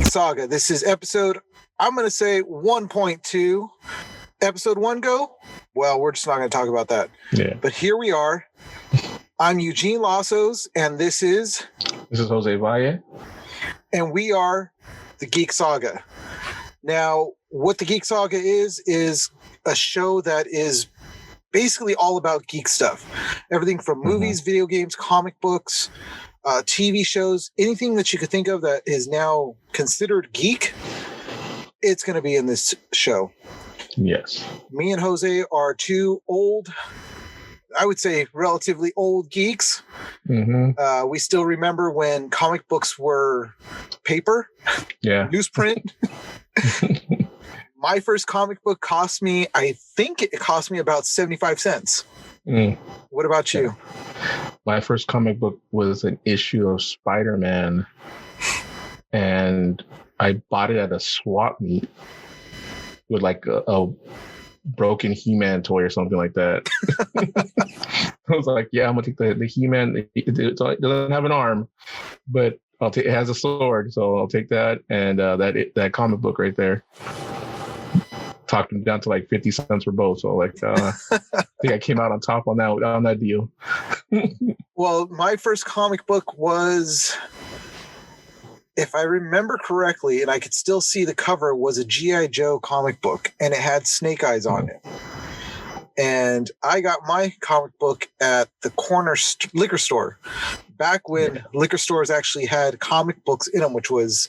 Saga. This is episode, I'm going to say 1.2. Episode 1 go? Well, we're just not going to talk about that. Yeah. But here we are. I'm Eugene Lassos, and this is Jose Valle. And we are the Geek Saga. Now, what the Geek Saga is a show that is basically all about geek stuff. Everything from movies, video games, comic books, TV shows, anything that you could think of that is now considered geek, it's going to be in this show. Yes. Me and Jose are two old, I would say relatively old geeks. We still remember when comic books were paper, newsprint. My first comic book cost me, I think it cost me about 75 cents. What about you? My first comic book was an issue of Spider-Man, and I bought it at a swap meet with like a broken He-Man toy or something like that. I was like, yeah, I'm gonna take the He-Man. It doesn't have an arm, but it has a sword, so I'll take that and that comic book right there. Talked them down to like 50 cents for both. So like, I think I came out on top on that deal. Well, my first comic book was, if I remember correctly, and I could still see the cover, was a G.I. Joe comic book, and it had Snake Eyes on it. And I got my comic book at the corner liquor store, back when liquor stores actually had comic books in them, which was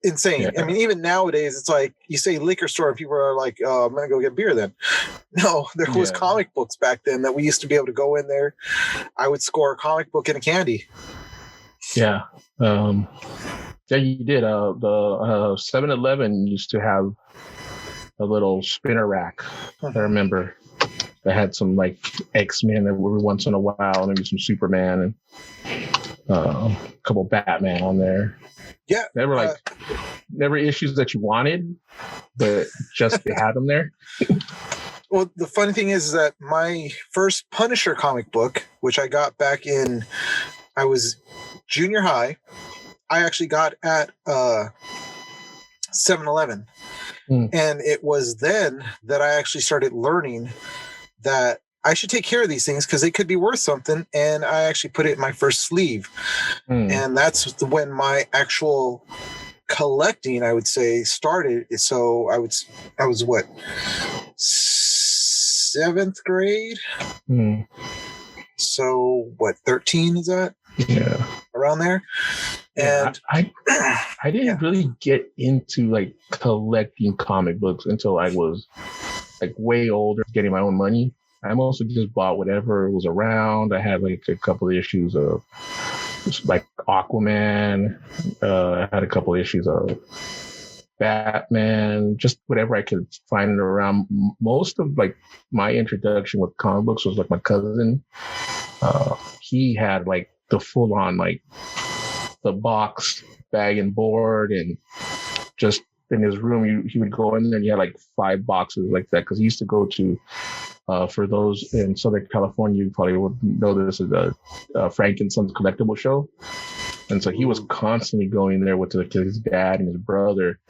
insane. I mean, even nowadays, it's like you say liquor store and people are like, oh, I'm going to go get beer then. No, there was comic books back then that we used to be able to go in there. I would score a comic book and a candy. Yeah. You did. The 7-Eleven used to have a little spinner rack. I remember that had some like X-Men every once in a while, maybe some Superman and a couple Batman on there. Yeah. Never issues that you wanted, but just they had them there. Well, the funny thing is that my first Punisher comic book, which I got back in, I was junior high, I actually got at 7-Eleven. And it was then that I actually started learning that I should take care of these things because they could be worth something. And I actually put it in my first sleeve. And that's when my actual collecting, I would say, started. So I was what, 7th grade? So what, 13 is that? Yeah. Around there. And I didn't really get into like collecting comic books until I was like way older, getting my own money. I mostly just bought whatever was around. I had like a couple of issues of like Aquaman. I had a couple of issues of Batman, just whatever I could find around. Most of like my introduction with comic books was like my cousin. He had like the full on like the box, bag and board, and just in his room, he would go in there and he had like 5 boxes like that because he used to go to. For those in Southern California, you probably would know this is a Frank and Sons collectible show. And so he was constantly going there with his dad and his brother.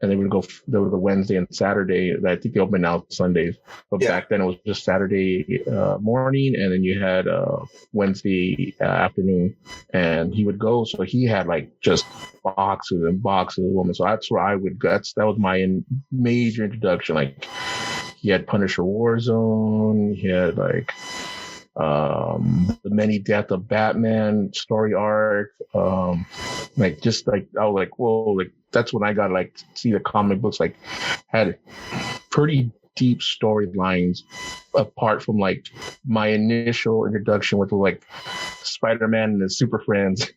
And they would go the Wednesday and Saturday. I think they open now Sundays. But back then it was just Saturday morning. And then you had Wednesday afternoon. And he would go. So he had like just boxes and boxes of women. So that's where I would go. That was my major introduction. Like, he had Punisher Warzone. He had like the Many Death of Batman story arc. Like just like I was like, whoa! Like that's when I got like to see the comic books like had pretty deep storylines. Apart from like my initial introduction with like Spider-Man and the Super Friends.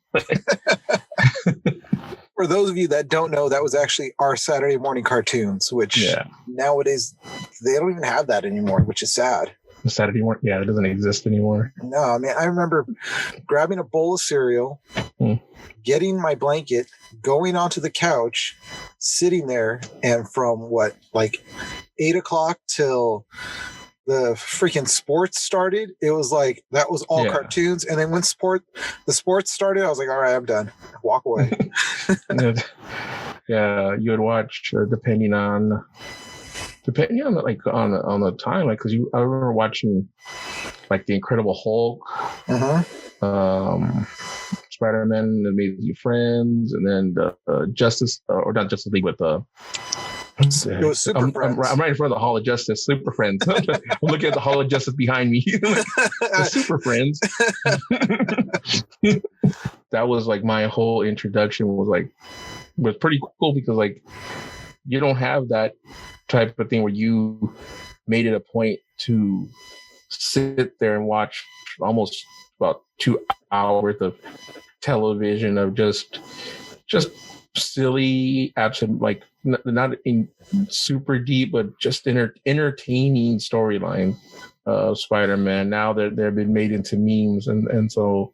For those of you that don't know, that was actually our Saturday morning cartoons, which nowadays they don't even have that anymore, which is sad. Saturday morning, it doesn't exist anymore. No, I mean, I remember grabbing a bowl of cereal, getting my blanket, going onto the couch, sitting there, and from 8 o'clock till the freaking sports started, it was like that was all cartoons. And then when the sports started, I was like, all right, I'm done. Walk away. Yeah, you would watch depending on like on the time, like because I remember watching like the Incredible Hulk, Spider-Man and the Amazing Friends, and then the Justice or not Justice League, but it was Super Friends. I'm right in front of the Hall of Justice, Super Friends. I'm looking at the Hall of Justice behind me. The Super Friends. That was like my whole introduction was pretty cool because like you don't have that type of thing where you made it a point to sit there and watch almost about 2 hours worth of television of just silly, absolute, like not in super deep, but just entertaining storyline of Spider-Man. Now they've been made into memes, and so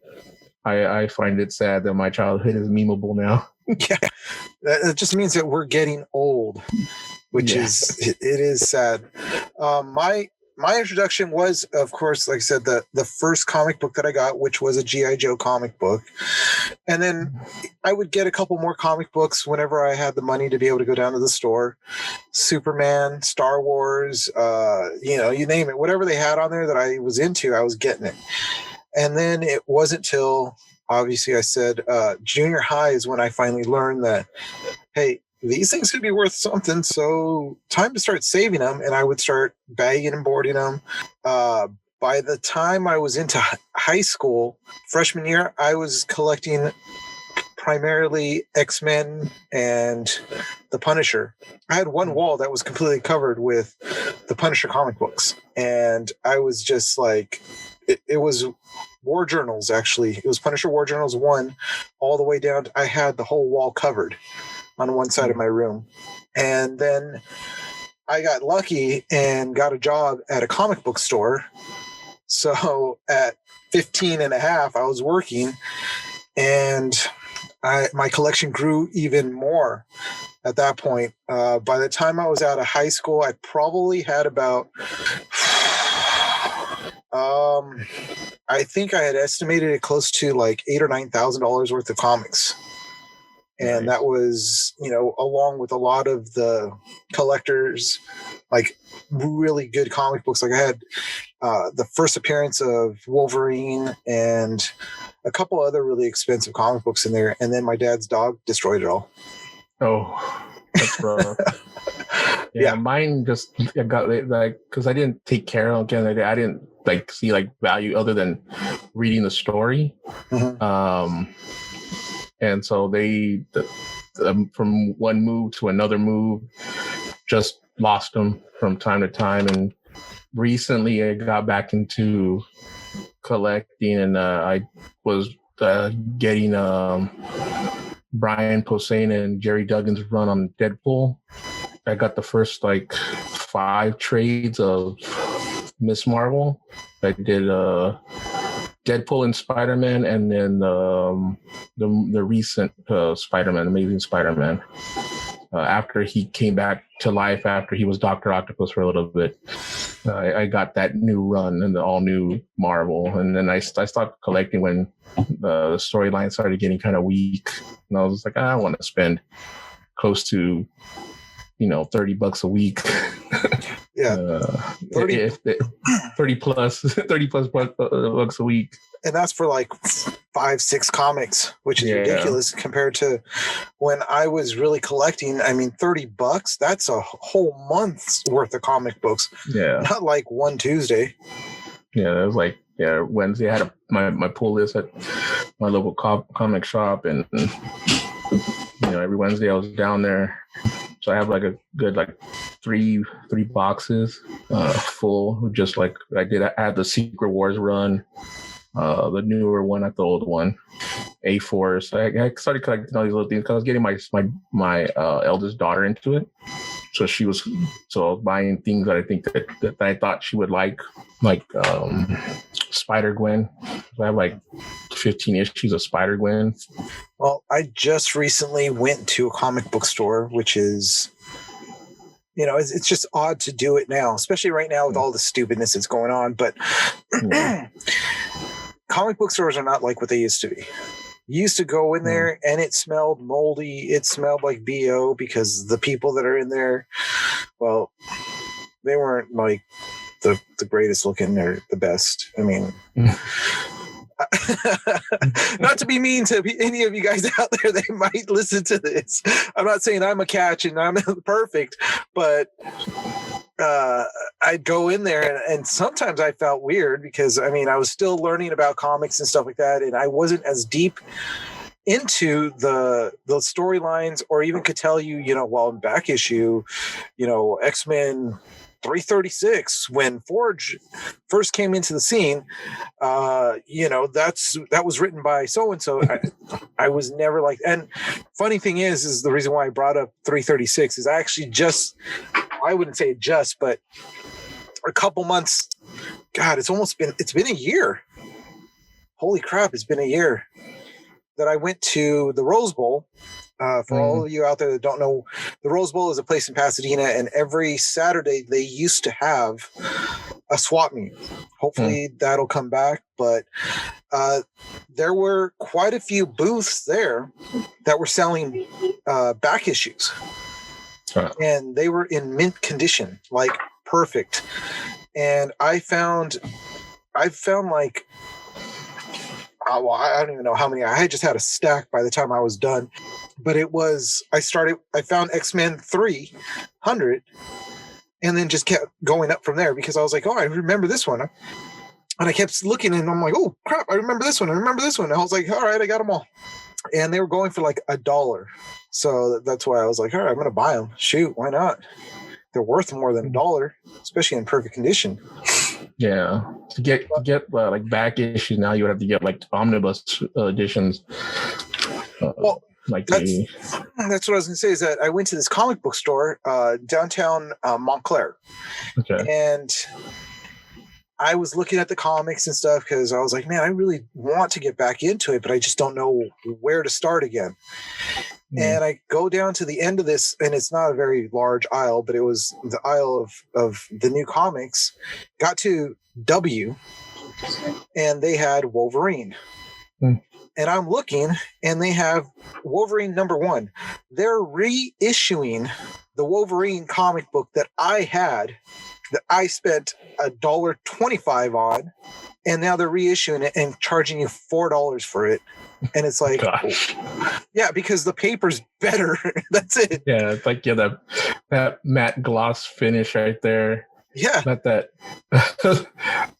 I find it sad that my childhood is memeable now. Yeah, it just means that we're getting old, which it is sad. My introduction was, of course, like I said, the first comic book that I got, which was a G.I. Joe comic book. And then I would get a couple more comic books whenever I had the money to be able to go down to the store. Superman, Star Wars, you name it. Whatever they had on there that I was into, I was getting it. And then it wasn't till, obviously, I said junior high is when I finally learned that, hey, these things could be worth something, so time to start saving them. And I would start bagging and boarding them. By the time I was into high school, freshman year, I was collecting primarily X-Men and the Punisher. I had one wall that was completely covered with the Punisher comic books. And I was just like, it was War Journals, actually. It was Punisher War Journals 1 all the way down. I had the whole wall covered on one side of my room. And then I got lucky and got a job at a comic book store. So at 15 and a half, I was working, and my collection grew even more at that point. By the time I was out of high school, I probably had about, I think I had estimated it close to like $8,000 or $9,000 worth of comics. And that was, along with a lot of the collectors, like really good comic books. Like I had the first appearance of Wolverine and a couple other really expensive comic books in there. And then my dad's dog destroyed it all. Oh, that's rough. Yeah, mine just got like, because I didn't take care of them. Again, I didn't like see like value other than reading the story. Mm-hmm. And so they, from one move to another move, just lost them from time to time. And recently I got back into collecting, and I was getting Brian Posehn and Jerry Duggan's run on Deadpool. I got the first like 5 trades of Miss Marvel. I did Deadpool and Spider-Man, and then the recent Spider-Man, Amazing Spider-Man. After he came back to life, after he was Dr. Octopus for a little bit, I got that new run and the all new Marvel. And then I stopped collecting when the storyline started getting kind of weak. And I was just like, I don't want to spend close to, $30 a week. Yeah. 30 plus bucks a week. And that's for like 5-6 comics, which is ridiculous compared to when I was really collecting. I mean, $30, that's a whole month's worth of comic books. Yeah. Not like one Tuesday. Yeah, it was like, Wednesday I had my pull list at my local comic shop, and every Wednesday I was down there. So I have like a good like three boxes full, just like I had the Secret Wars run, the newer one at the old one, A4s. I started collecting all these little things because I was getting my eldest daughter into it. So I was buying things that I think that I thought she would like Spider-Gwen. I have like 15 issues of Spider-Gwen. Well, I just recently went to a comic book store, which is it's just odd to do it now, especially right now with all the stupidness that's going on. But comic book stores are not like what they used to be. You used to go in there and it smelled moldy. It smelled like BO because the people that are in there, well, they weren't like the greatest looking or the best. I mean, not to be mean to any of you guys out there that might listen to this. I'm not saying I'm a catch and I'm perfect, but I'd go in there and sometimes I felt weird because I was still learning about comics and stuff like that, and I wasn't as deep into the storylines, or even could tell you, in back issue, X-Men 336, when Forge first came into the scene, that was written by so and so. I was never like, and funny thing is the reason why I brought up 336 is I actually I wouldn't say just, but a couple months. God, it's been a year. Holy crap, it's been a year that I went to the Rose Bowl. For all of you out there that don't know, the Rose Bowl is a place in Pasadena, and every Saturday they used to have a swap meet. Hopefully that'll come back, but there were quite a few booths there that were selling back issues, and they were in mint condition, like perfect. And I found like, I don't even know how many. I had just had a stack by the time I was done, but I found X-Men 300 and then just kept going up from there because I was like, oh, I remember this one. And I kept looking and I'm like, oh crap, I remember this one. And I was like, all right, I got them all. And they were going for like $1. So that's why I was like, all right, I'm going to buy them. Shoot, why not? They're worth more than $1, especially in perfect condition. Yeah, to get like back issues now, you would have to get like omnibus editions. Well, like that's what I was gonna say. Is that I went to this comic book store downtown Montclair, and I was looking at the comics and stuff because I was like, man, I really want to get back into it, but I just don't know where to start again. And I go down to the end of this, and it's not a very large aisle, but it was the aisle of the new comics. Got to W, and they had Wolverine. And I'm looking, and they have Wolverine #1. They're reissuing the Wolverine comic book that I had, that I spent $1.25 on, and now they're reissuing it and charging you $4 for it. And it's like, yeah, because the paper's better. That's it. Yeah, it's like that matte gloss finish right there. Yeah, not that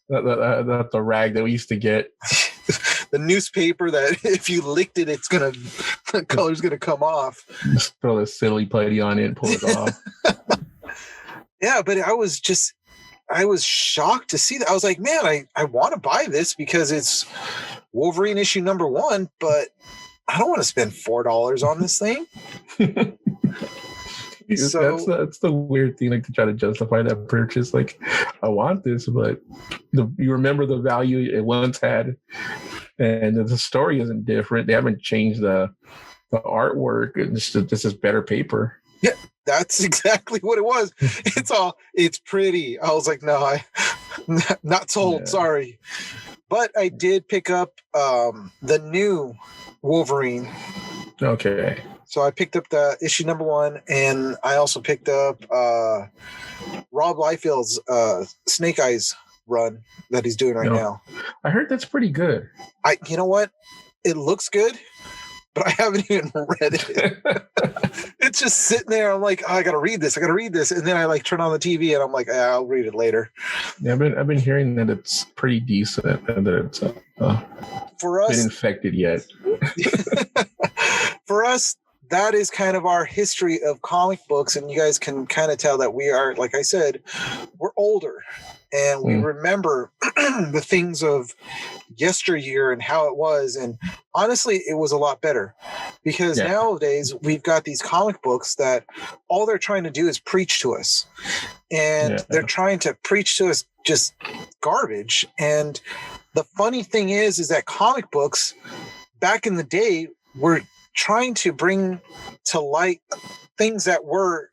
the rag that we used to get. The newspaper that if you licked it, the color's gonna come off. Just throw the silly putty on it and pull it off. Yeah, but I was shocked to see that. I was like, man, I want to buy this because it's Wolverine issue #1, but I don't want to spend $4 on this thing. So that's the weird thing, like to try to justify that purchase. Like, I want this, but you remember the value it once had, and the story isn't different. They haven't changed the artwork. This is better paper. Yeah, that's exactly what it was. It's pretty. I was like, no, not sold. Yeah. Sorry. But I did pick up the new Wolverine. Okay. So I picked up the issue #1, and I also picked up Rob Liefeld's Snake Eyes run that he's doing right now. I heard that's pretty good. You know what? It looks good, but I haven't even read it. It's just sitting there. I'm like, oh, I gotta read this. And then I like turn on the TV and I'm like, I'll read it later. Yeah, I've been hearing that it's pretty decent and that it's for us been infected yet. For us, that is kind of our history of comic books, and you guys can kind of tell that we are, like I said, we're older, and we remember the things of yesteryear and how it was. And honestly, it was a lot better because nowadays we've got these comic books that all they're trying to do is preach to us, and they're trying to preach to us just garbage. And the funny thing is that comic books back in the day were trying to bring to light things that were,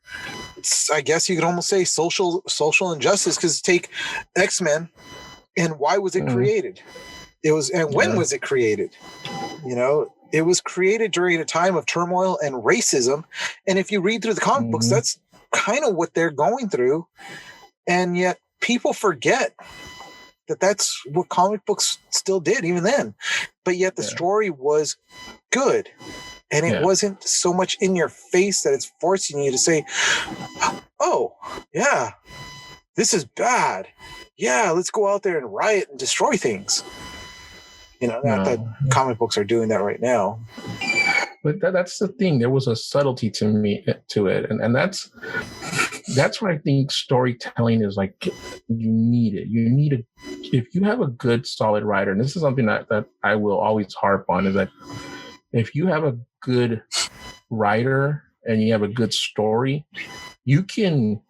I guess you could almost say social injustice. Because take X-Men, and why was it created? It was, and when was it created? You know, it was created during a time of turmoil and racism. And if you read through the comic books, that's kind of what they're going through. And yet people forget that that's what comic books still did even then. But yet the story was good. And it wasn't so much in your face that it's forcing you to say, oh, yeah, this is bad. Yeah, let's go out there and riot and destroy things. You know, not that comic books are doing that right now. But that's the thing. There was a subtlety to it. And that's why I think storytelling is like, you need it. If you have a good, solid writer, and this is something that I will always harp on, is that if you have a good writer and you have a good story, you can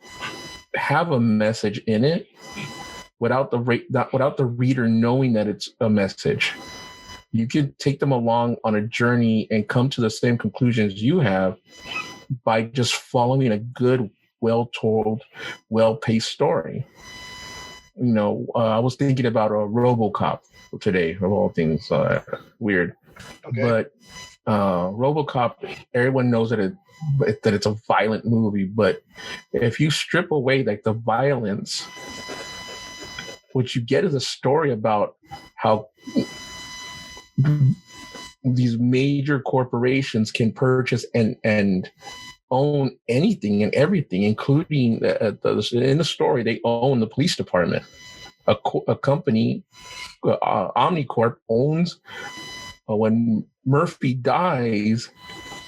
have a message in it without the reader knowing that it's a message. You can take them along on a journey and come to the same conclusions you have by just following a good, well-told, well-paced story. You know, I was thinking about a RoboCop today, of all things. Weird. Okay. But RoboCop, everyone knows that it's a violent movie, but if you strip away like the violence, what you get is a story about how these major corporations can purchase and own anything and everything, including in the story, they own the police department. A company, Omnicorp, owns, when Murphy dies,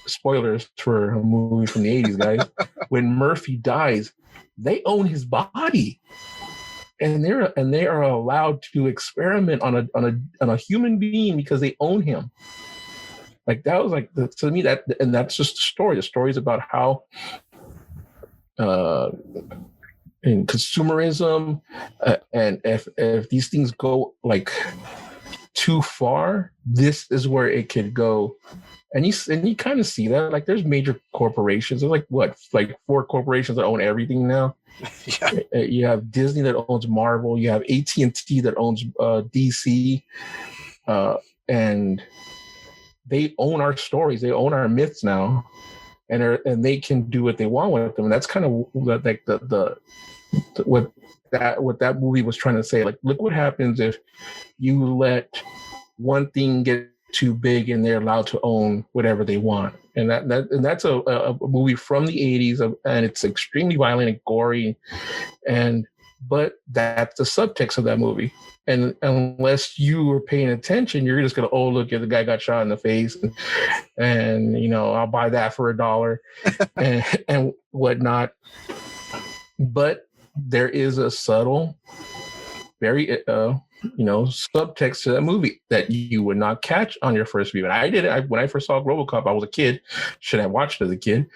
spoilers for a movie from the 80s, guys, when Murphy dies, they own his body. And they are allowed to experiment on a human being because they own him. Like that was like to me that's just the story. The story is about how in consumerism and if these things go like too far, this is where it could go. And you kind of see that, like there's major corporations. There's like 4 corporations that own everything now. Yeah. You have Disney that owns Marvel. You have AT&T that owns DC, and they own our stories. They own our myths now, and they can do what they want with them. And that's kind of like what that movie was trying to say. Like, look what happens if you let one thing get too big and they're allowed to own whatever they want. And that's a movie from the 80s, and it's extremely violent and gory, but that's the subtext of that movie. And unless you were paying attention, you're just gonna, oh, look at the guy got shot in the face, and you know, I'll buy that for $1 and whatnot. But there is a subtle, very subtext to that movie that you would not catch on your first view. And I did it. When I first saw RoboCop, I was a kid. Should have watched it as a kid.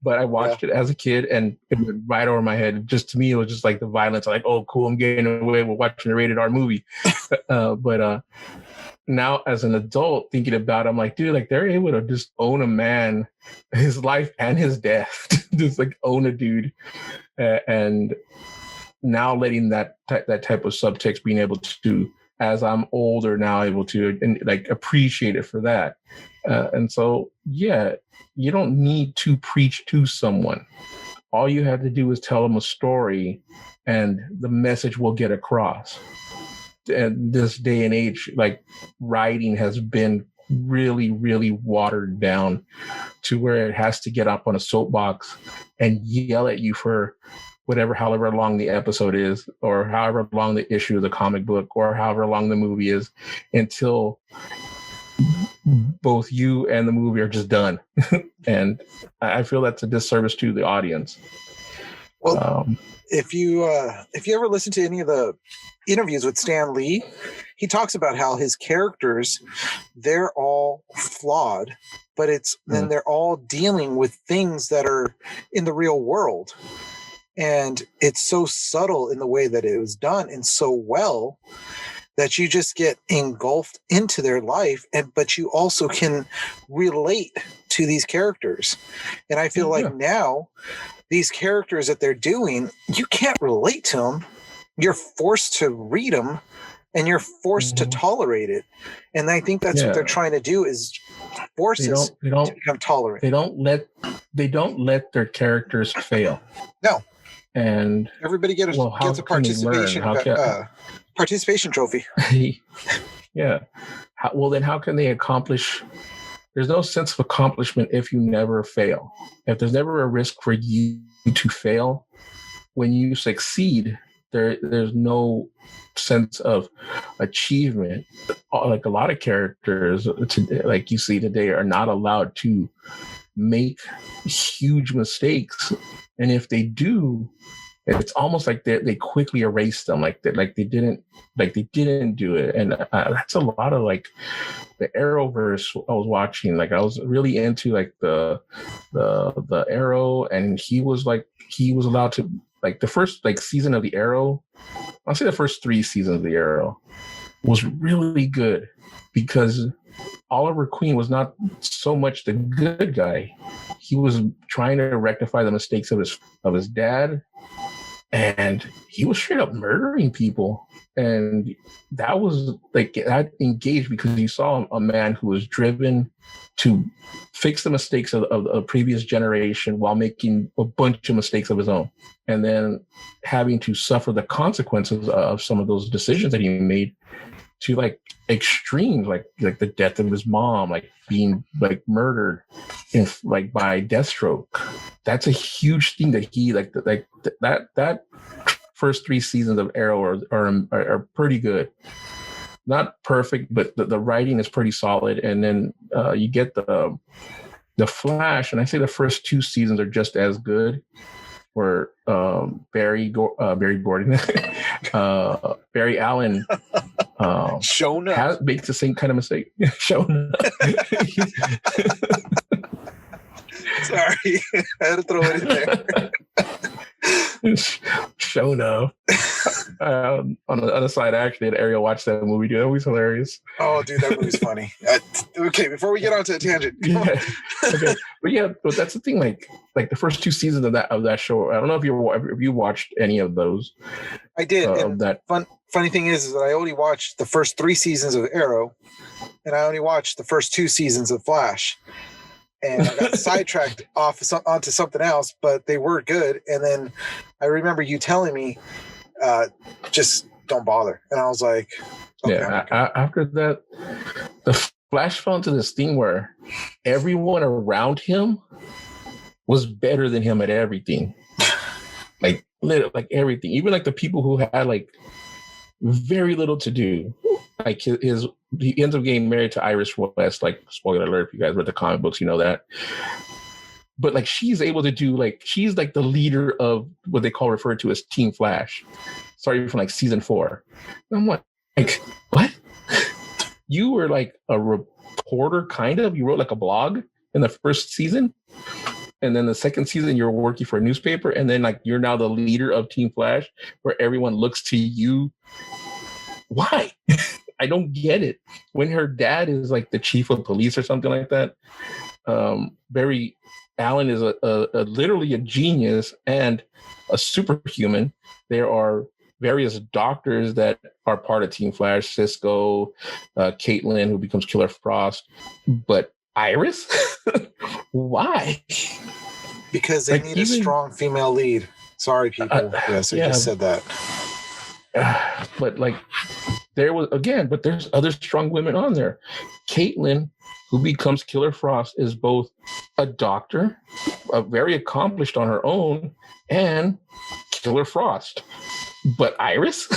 But I watched it as a kid, and it went right over my head. Just to me, it was just like the violence. Like, oh, cool, I'm getting away with watching a rated R movie. But now as an adult thinking about it, I'm like, dude, like they're able to just own a man, his life and his death. Just like own a dude. And now letting that type of subtext, being able to, as I'm older now, able to like appreciate it for that. And so, yeah, you don't need to preach to someone. All you have to do is tell them a story and the message will get across. And this day and age, like writing has been really, really watered down to where it has to get up on a soapbox and yell at you for however long the episode is, or however long the issue of the comic book, or however long the movie is, until both you and the movie are just done. And I feel that's a disservice to the audience. Well, if you ever listen to any of the interviews with Stan Lee, he talks about how his characters, they're all flawed, but then they're all dealing with things that are in the real world. And it's so subtle in the way that it was done and so well that you just get engulfed into their life. But you also can relate to these characters. And I feel like now these characters that they're doing, you can't relate to them. You're forced to read them and you're forced to tolerate it. And I think that's what they're trying to do, is force us to become tolerant. They don't let their characters fail. No. And everybody gets a participation trophy. Yeah. Then how can they accomplish? There's no sense of accomplishment if you never fail. If there's never a risk for you to fail, when you succeed, there's no sense of achievement. Like a lot of characters, like you see today, are not allowed to make huge mistakes, and if they do, it's almost like they quickly erase them, like they didn't do it. And that's a lot of like the Arrowverse I was watching. Like I was really into like the Arrow, and he was allowed to, like the first like season of the Arrow, I'll say the first 3 seasons of the Arrow was really good, because Oliver Queen was not so much the good guy. He was trying to rectify the mistakes of his dad, and he was straight up murdering people. And that was like, that engaged, because you saw a man who was driven to fix the mistakes of a previous generation while making a bunch of mistakes of his own, and then having to suffer the consequences of some of those decisions that he made, to like extremes, like the death of his mom, like being like murdered by Deathstroke. That's a huge thing that he that first 3 seasons of Arrow are pretty good. Not perfect, but the writing is pretty solid. And then you get the Flash, and I say the first 2 seasons are just as good. Where Barry Gordon, Barry Allen, makes the same kind of mistake. Shona. Sorry, I had to throw it in there. Shona. On the other side, I actually had Ariel watch that movie. Dude, that movie's hilarious. Oh, dude, that movie's funny. Okay, before we get on to a tangent. Okay, but that's the thing. Like the first 2 seasons of that show. I don't know if you watched any of those. I did. And that funny thing is that I only watched the first 3 seasons of Arrow, and I only watched the first 2 seasons of Flash. And I got sidetracked onto something else, but they were good. And then I remember you telling me, just don't bother. And I was like, okay, after that, the Flash fell into this thing where everyone around him was better than him at everything. Like everything, even like the people who had like very little to do. Like he ends up getting married to Iris West. Like, spoiler alert, if you guys read the comic books, you know that. But like she's able to do, like, she's like the leader of what they referred to as Team Flash. Starting from like season 4. And I'm like, what? You were like a reporter, kind of. You wrote like a blog in the first season. And then the second season, you're working for a newspaper. And then like you're now the leader of Team Flash, where everyone looks to you. Why? I don't get it. When her dad is like the chief of police or something like that, Barry Allen is literally a genius and a superhuman. There are various doctors that are part of Team Flash, Cisco, Caitlin, who becomes Killer Frost, but Iris? Why? Because they need a strong female lead. Sorry, people. Yes, I just said that. But like, but there's other strong women on there. Caitlin, who becomes Killer Frost, is both a doctor, very accomplished on her own, and Killer Frost. But Iris?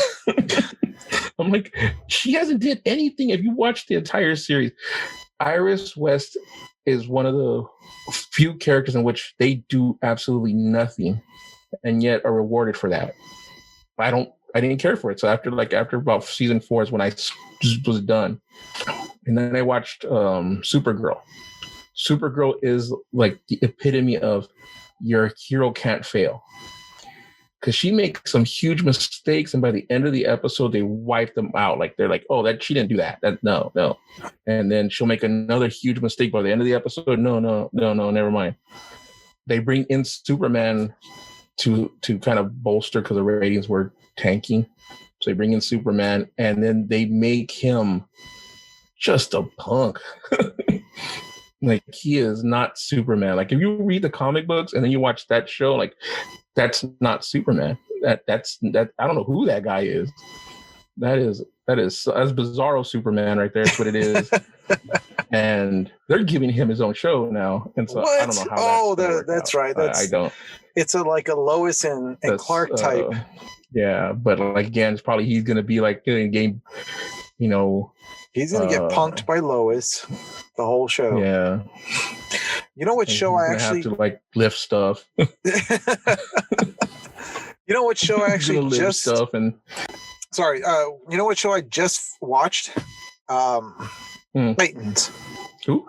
I'm like, she hasn't did anything. If you watch the entire series, Iris West is one of the few characters in which they do absolutely nothing and yet are rewarded for that. I didn't care for it. So after about season 4 is when I just was done. And then I watched Supergirl. Supergirl is like the epitome of your hero can't fail. because she makes some huge mistakes, and by the end of the episode, they wipe them out. Like they're like, "Oh, that she didn't do that. That no." And then she'll make another huge mistake by the end of the episode. No, never mind. They bring in Superman to kind of bolster because the ratings were tanking. So they bring in Superman, and then they make him just a punk. Like, he is not Superman. Like, if you read the comic books and then you watch that show, like, that's not Superman. That's I don't know who that guy is. That's Bizarro Superman right there. That's what it is. And they're giving him his own show now, and so what? I don't know how. That's right. I don't. It's like a Lois and Clark type. Yeah, but like again, it's probably he's gonna be like in game. You know, he's gonna get punked by Lois the whole show. Yeah. You know what show I actually have to like lift stuff. You know what show I actually just stuff and. Sorry, you know what show I just watched? Titans. Who?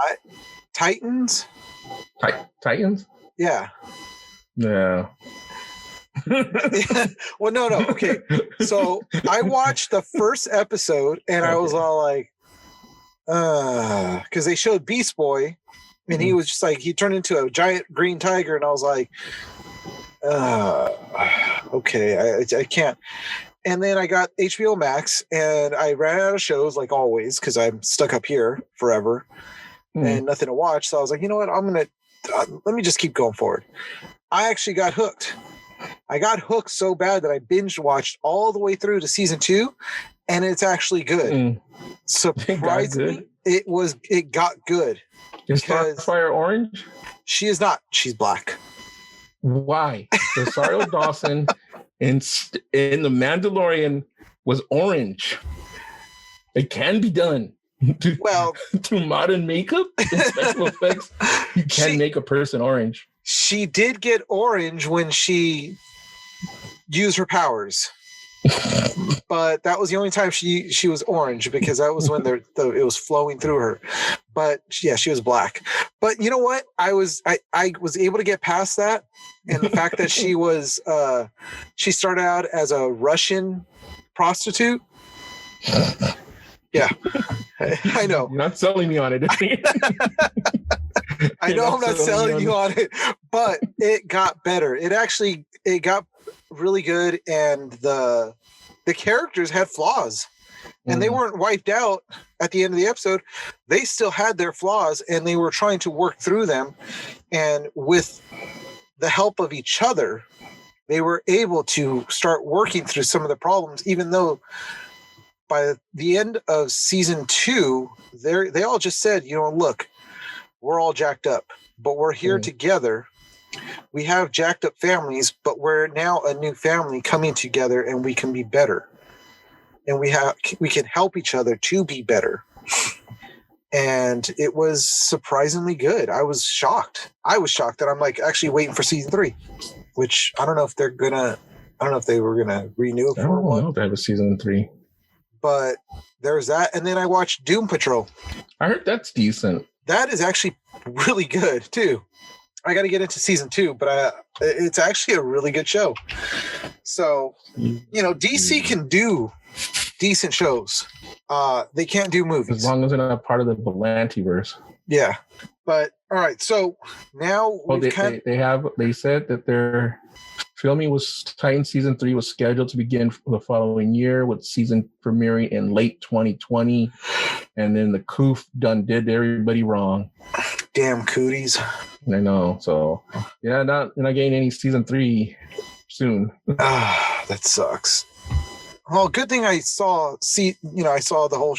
Titans? Titans? Yeah. Yeah. Well, no. Okay. So I watched the first episode and I was all like, because they showed Beast Boy and he was just like, he turned into a giant green tiger. And I was like, okay, I can't. And then I got HBO Max and I ran out of shows like always because I'm stuck up here forever and nothing to watch. So I was like, you know what? Let me just keep going forward. I actually got hooked. I got hooked so bad that I binge watched all the way through to season 2 and it's actually good. Surprisingly, it got good. Is Starfire orange? She is not. She's black. Why? Rosario Dawson in the Mandalorian was orange. It can be done. Through modern makeup and special effects, you can make a person orange. She did get orange when she used her powers. But that was the only time she was orange because that was when it was flowing through her. But yeah, she was black. But you know what? I was able to get past that, and the fact that she started out as a Russian prostitute. Yeah, I know. You're not selling me on it. I know I'm not selling you on it, but it got better. It got really good, and the characters had flaws, and they weren't wiped out at the end of the episode. They still had their flaws, and they were trying to work through them. And with the help of each other, they were able to start working through some of the problems, even though by the end of season 2, they all just said, you know, look, we're all jacked up, but we're here together. We have jacked up families, but we're now a new family coming together, and we can be better. And we can help each other to be better. And it was surprisingly good. I was shocked that I'm like actually waiting for season 3, which I don't know if they were gonna renew it for one. I don't know if they have a season 3. But there's that. And then I watched Doom Patrol. I heard that's decent. That is actually really good too. I got to get into season 2, but it's actually a really good show. So, you know, DC can do decent shows. They can't do movies. As long as they're not part of the Volantiverse. Yeah. But, all right. So, now... they said that their filming Titan Season 3 was scheduled to begin the following year, with season premiering in late 2020. And then the Coof did everybody wrong. Damn cooties. I know. So, yeah, not getting any season 3 soon. That sucks. Well, good thing I saw the whole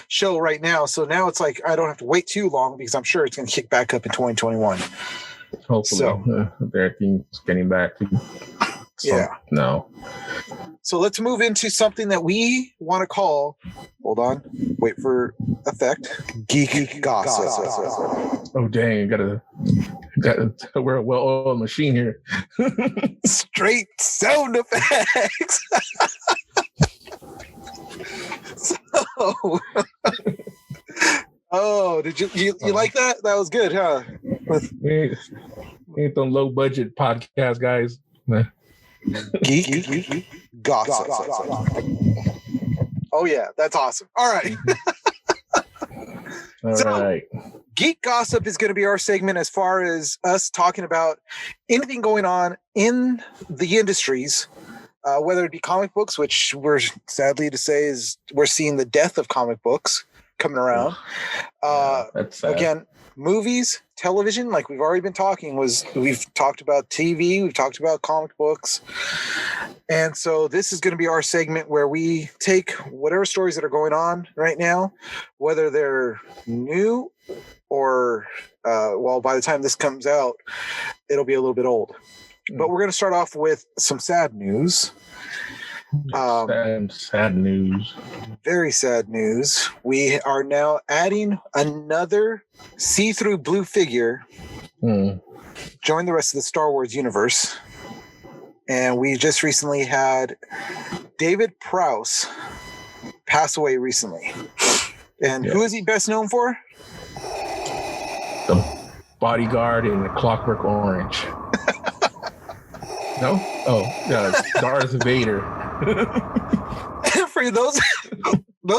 show right now. So now it's like I don't have to wait too long because I'm sure it's going to kick back up in 2021. Hopefully, everything's getting back. No. So let's move into something that we want to call. Hold on. Wait for effect. Geek gossip. Oh dang! We're a well-oiled machine here. Straight sound effects. Did you like that? That was good, huh? We ain't them low budget podcast guys. Geek gossip. Oh yeah, that's awesome. All right. All right. Geek Gossip is going to be our segment as far as us talking about anything going on in the industries, whether it be comic books, which we're sadly to say is we're seeing the death of comic books coming around. That's sad. Again, movies, television, like we've already been talking, we've talked about TV, we've talked about comic books. And so this is going to be our segment where we take whatever stories that are going on right now, whether they're new or, by the time this comes out, it'll be a little bit old. But we're going to start off with some sad news. Sad news. Very sad news. We are now adding another see-through blue figure. Join the rest of the Star Wars universe. And we just recently had David Powse pass away recently. And who is he best known for? The bodyguard in Clockwork Orange. No? Oh, yeah, Darth Vader. For those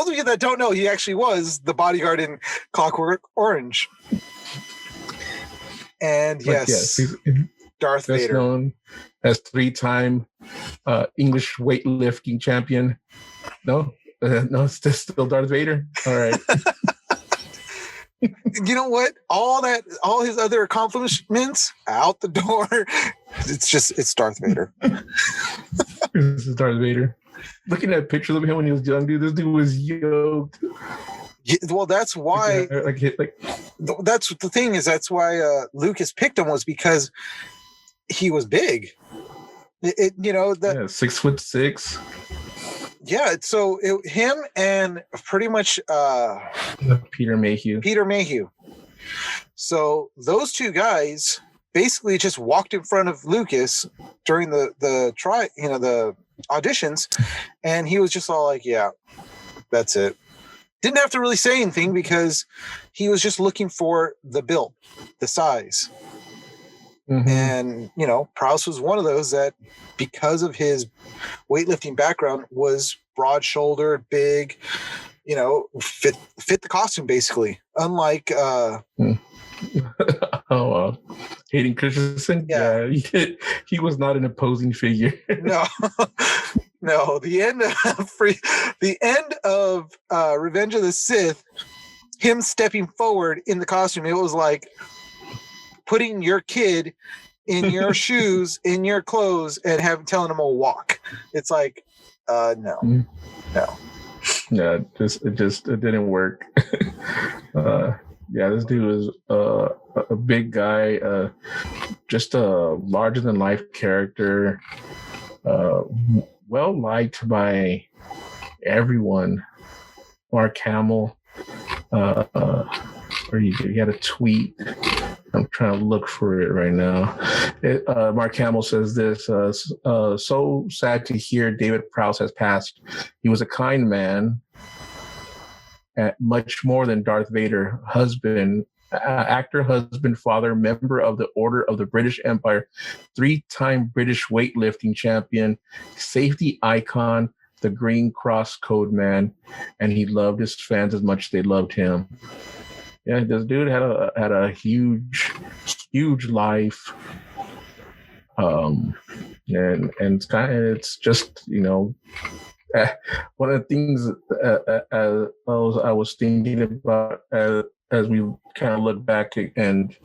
of you that don't know, he actually was the bodyguard in Clockwork Orange. And yes, he's Darth Vader, known as 3-time English weightlifting champion. No, it's still Darth Vader. All right. You know what? All his other accomplishments out the door. It's Darth Vader. This is Darth Vader. Looking at pictures of him when he was young, dude, this dude was yoked. Yeah, well, that's why. That's the thing is that's why Lucas picked him, was because he was big. 6'6". Yeah, so him and pretty much Peter Mayhew. So those two guys basically just walked in front of Lucas during the auditions, and he was just all like, "Yeah, that's it." Didn't have to really say anything because he was just looking for the build, the size. And, Prowse was one of those that, because of his weightlifting background, was broad-shouldered, big, fit the costume, basically. Unlike... Hayden Christensen? Yeah. He was not an opposing figure. No. No, the end of Revenge of the Sith, him stepping forward in the costume, it was like putting your kid in your shoes, in your clothes, and telling him to walk. It's like, no. Yeah, it didn't work. This dude was a big guy, just a larger than life character, well liked by everyone. Mark Hamill, he had a tweet. I'm trying to look for it right now. Mark Hamill says this, so sad to hear David Powse has passed. He was a kind man, much more than Darth Vader, husband, actor, husband, father, member of the Order of the British Empire, 3-time British weightlifting champion, safety icon, the Green Cross Code man, and he loved his fans as much as they loved him. Yeah, this dude had a huge life, and it's just one of the things I was thinking about as we kind of look back, and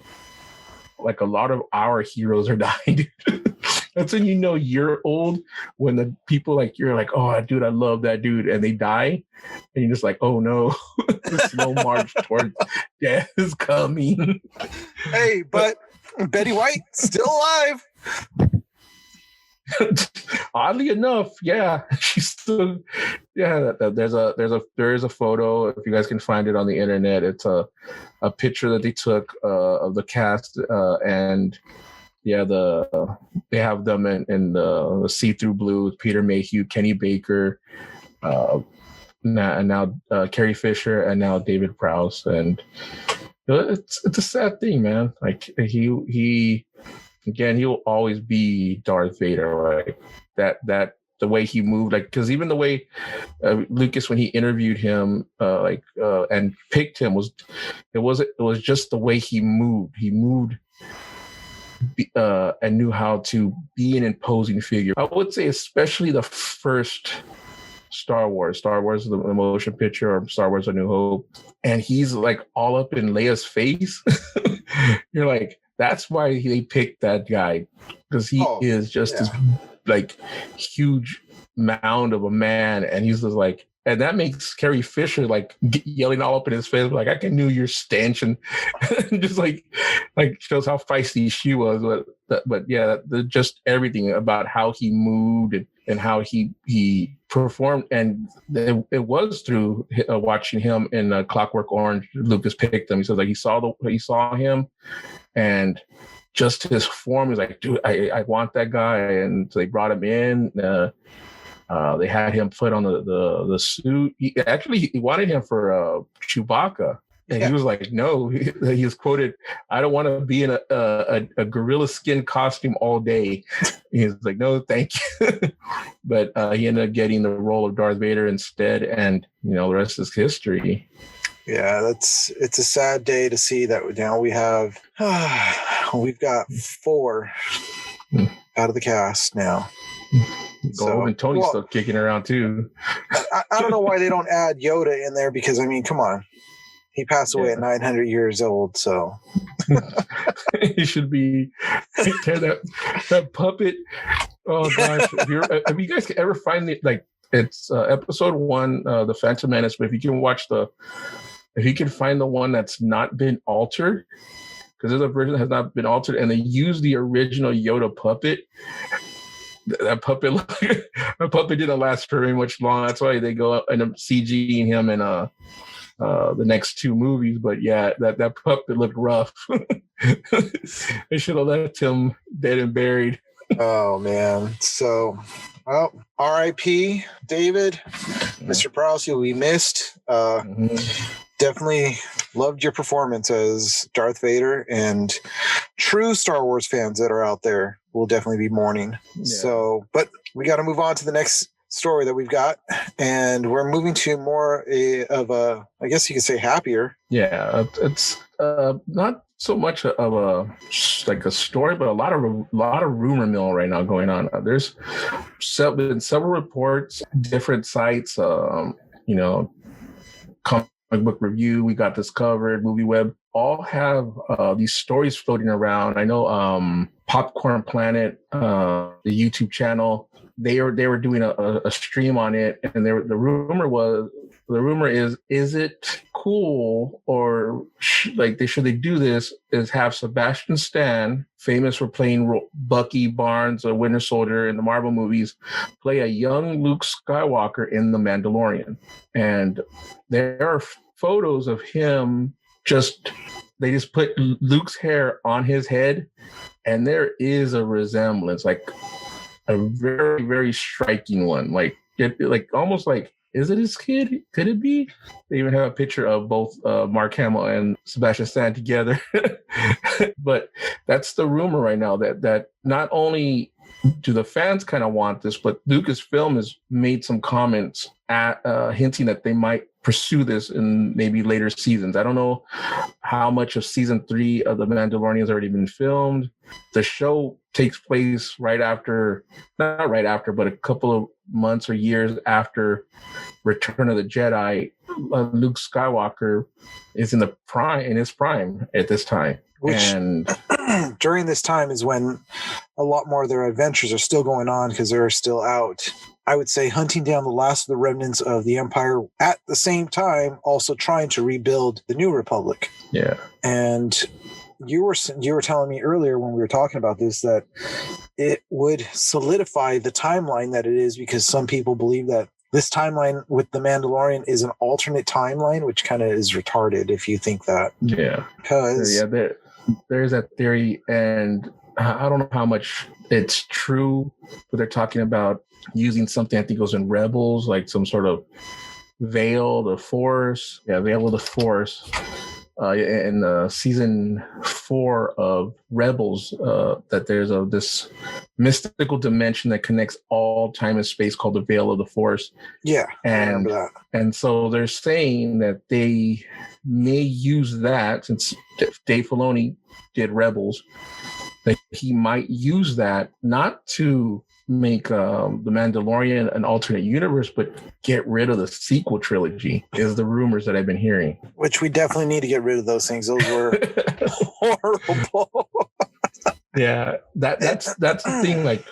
like a lot of our heroes are dying. That's when you're old, when the people you're like, oh, dude, I love that dude, and they die, and you're just like, oh no, the slow march towards death is coming. Hey, but Betty White still alive. Oddly enough, yeah, she's still. Yeah, there is a photo. If you guys can find it on the internet, it's a picture that they took of the cast, and they have them in the see-through blue with Peter Mayhew, Kenny Baker, now Carrie Fisher, and now David Prowse, and it's a sad thing, man. Like he again, he will always be Darth Vader, right? That the way he moved, like, because even the way Lucas, when he interviewed him, and picked him, it was just the way he moved. He moved and knew how to be an imposing figure. I would say, especially the first Star Wars, the motion picture, or Star Wars: A New Hope, and he's like all up in Leia's face. You're like, that's why they picked that guy, because he is just this like huge mound of a man, and he's just like, and that makes Carrie Fisher like yelling all up in his face, like, I can knew your stench, and just like shows how feisty she was. But yeah, just everything about how he moved and how he performed, and it was through watching him in Clockwork Orange. Lucas picked him. He says like he saw him, and just his form. He's like, dude, I want that guy, and so they brought him in. They had him put on the suit. He wanted him for Chewbacca. And he was like, no. He was quoted, I don't want to be in a gorilla skin costume all day. He was like, no, thank you. But he ended up getting the role of Darth Vader instead. And, the rest is history. Yeah, it's a sad day to see that now we've got 4 out of the cast now. Gold and Tony's still kicking around too. I don't know why they don't add Yoda in there, because I mean, come on. He passed away at 900 years old, so he should be that puppet. Oh gosh, if you guys can ever find it, like it's episode 1, The Phantom Menace. But if you can find the one that's not been altered, because there's a version that has not been altered, and they use the original Yoda puppet. That puppet didn't last very much long. That's why they go and CGing him in the next 2 movies. But yeah, that puppet looked rough. They should have left him dead and buried. Oh man. So, well, R.I.P. David, Mr. Prowse, you'll be missed. Definitely loved your performance as Darth Vader, and true Star Wars fans that are out there will definitely be mourning. Yeah. So, but we got to move on to the next story that we've got, and we're moving to more of a, I guess you could say, happier. Yeah, it's not so much of a story, but a lot of rumor mill right now going on. There's been several reports, different sites, Comic Book Review, We Got This Covered, Movie Web, all have these stories floating around. I know Popcorn Planet, the YouTube channel, they were doing a stream on it, and the rumor is it cool, or should they do this, is have Sebastian Stan, famous for playing Bucky Barnes, a Winter Soldier in the Marvel movies, play a young Luke Skywalker in The Mandalorian. And there are photos of him, they just put Luke's hair on his head, and there is a resemblance, like a very, very striking one. Like almost like, is it his kid? Could it be? They even have a picture of both Mark Hamill and Sebastian Stan together. But that's the rumor right now, that not only do the fans kind of want this, but Lucasfilm has made some comments hinting that they might pursue this in maybe later seasons. I don't know how much of season 3 of The Mandalorian has already been filmed. The show takes place not right after, but a couple of months or years after Return of the Jedi. Luke Skywalker is in his prime at this time. And during this time is when a lot more of their adventures are still going on, because they're still out, I would say, hunting down the last of the remnants of the Empire, at the same time also trying to rebuild the New Republic. Yeah. And you were telling me earlier when we were talking about this that it would solidify the timeline that it is, because some people believe that this timeline with The Mandalorian is an alternate timeline, which kind of is retarded if you think that. Yeah. Because there's that theory, and I don't know how much it's true, but they're talking about using something, I think it was in Rebels, like some sort of veil of the Force. in season 4 of Rebels that there's this mystical dimension that connects all time and space called the Veil of the Force. Yeah, I remember that. And so they're saying that they may use that, since Dave Filoni did Rebels, that he might use that not to make the Mandalorian an alternate universe, but get rid of the sequel trilogy, is the rumors that I've been hearing. Which we definitely need to get rid of those things. Those were horrible. Yeah, that's the thing. Like,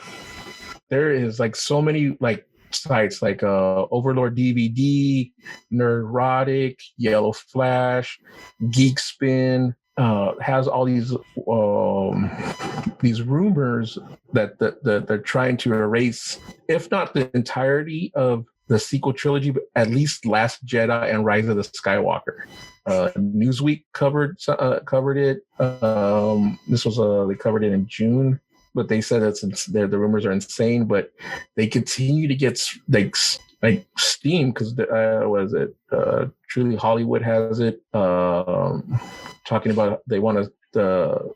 there is like so many like sites like Overlord DVD, Nerdrotic, Yellow Flash, Geek Spin, has all these rumors that they're trying to erase, if not the entirety of the sequel trilogy, but at least Last Jedi and Rise of the Skywalker. Newsweek covered it. This was they covered it in June, but they said the rumors are insane. But they continue to get like steam because was it Truly Hollywood has it, talking about they want to